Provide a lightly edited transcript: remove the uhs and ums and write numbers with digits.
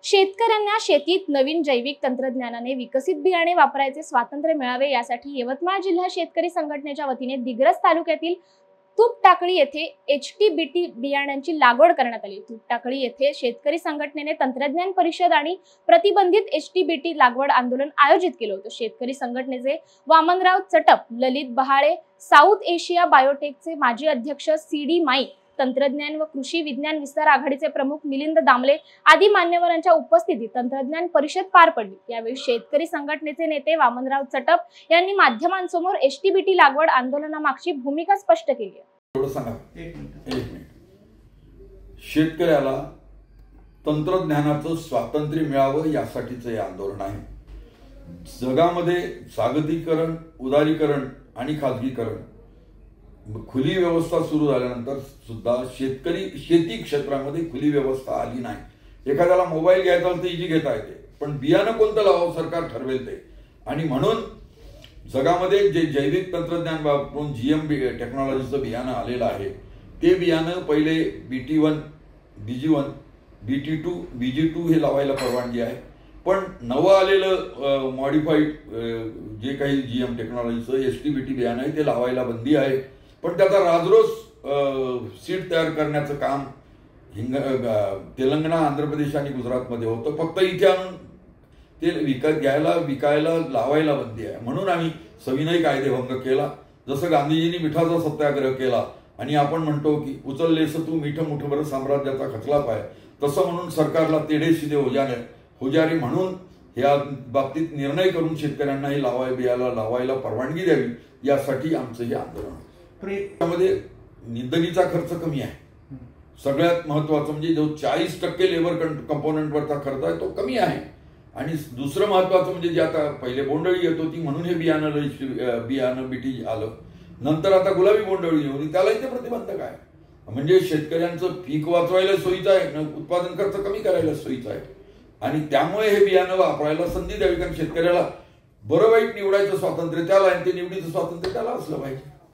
शेतकऱ्यांना शेतीत नवीन जैविक तंत्रज्ञानाने विकसित बियाणे वापरायचे स्वातंत्र्य मिळावे यासाठी यवतमाळ जिल्हा शेतकरी संघटनेच्या वतीने दिग्रस तालुक्यातील तुपटाकळी येथे HTBT बियाण्यांची लागवड करण्यात आली। तुपटाकळी येथे शेतकरी संघटनेने तंत्रज्ञान परिषद आणि प्रतिबंधित HTBT लागवड आंदोलन आयोजित केले होते। शेतकरी संघटनेचे वामनराव चटप, ललित बहाळे, साऊथ एशिया बायोटेकचे माजी अध्यक्ष CD माई, तंत्रज्ञान व कृषी विज्ञान विस्तार आघाडीचे प्रमुख मिलिंद दामले आदी मान्यवरांच्या उपस्थितीत तंत्रज्ञान परिषद पार पडली। यावेळी शेतकरी संघटनेचे नेते वामनराव चटप यांनी माध्यमांसमोर HTBT लागवड आंदोलनामागची भूमिका स्पष्ट केली। एक मिनिट। शेतकऱ्याला तंत्रज्ञानाचं स्वातंत्र्य मिळावं यासाठीचं हे आंदोलन आहे। जगामध्ये जागतिकीकरण, उदारीकरण आणि खाजगीकरण, खुली व्यवस्था सुरू झाल्यानंतर सुद्धा शेती क्षेत्रामध्ये खुली व्यवस्था आली नाही। एखाद्याला मोबाईल घ्यायचा तर इजी घेता येते, पण बियाणं कोणतं लावावं सरकार ठरवेल ते। आणि म्हणून जगामध्ये जे जैविक तंत्रज्ञान वापरून GM टेक्नॉलॉजीचं बियाणं आलेलं आहे ते बियाणं पहिले BT1, BG1, BT2, BG2 हे लावायला परवानगी आहे, पण नवं आलेलं मॉडिफाईड जे काही GM टेक्नॉलॉजीचं HTBT बियाणं आहे ते लावायला बंदी आहे। पण त्याचा राजरोस सीड तयार करण्याचं काम तेलंगणा, आंध्र प्रदेश आणि गुजरातमध्ये होतं। फक्त इथे आणून ते विकायला लावायला बंदी आहे। म्हणून आम्ही सविनय कायदेभंग केला। जसं गांधीजींनी मिठाचा सत्याग्रह केला आणि आपण म्हणतो की उचललेस तू मीठ मुठभर साम्राज्याचा खचला पाय, तसं म्हणून सरकारला तेढे सिधे होजारे म्हणून या बाबतीत निर्णय करून शेतकऱ्यांना हे लावायला परवानगी द्यावी यासाठी आमचं हे आंदोलन आहे। त्यामध्ये निंदणीचा खर्च कमी आहे। सगळ्यात महत्वाचं म्हणजे जो 40% लेबर कंपोनंटवरचा खर्च आहे तो कमी आहे। आणि दुसरं महत्वाचं म्हणजे जे आता पहिले बोंडअळी येत होती म्हणून हे बियाणं BT आलं, नंतर आता गुलाबी बोंडअळी होती त्यालाही ते प्रतिबंधक आहे। म्हणजे शेतकऱ्यांचं पीक वाचवायला सोयीचं आहे, उत्पादन खर्च कमी करायला सोयीचं आहे। आणि त्यामुळे हे बियाणं वापरायला संधी द्यावी, कारण शेतकऱ्याला बरं वाईट निवडायचं स्वातंत्र्य त्याला आणि ते निवडीचं स्वातंत्र्य त्याला असलं पाहिजे।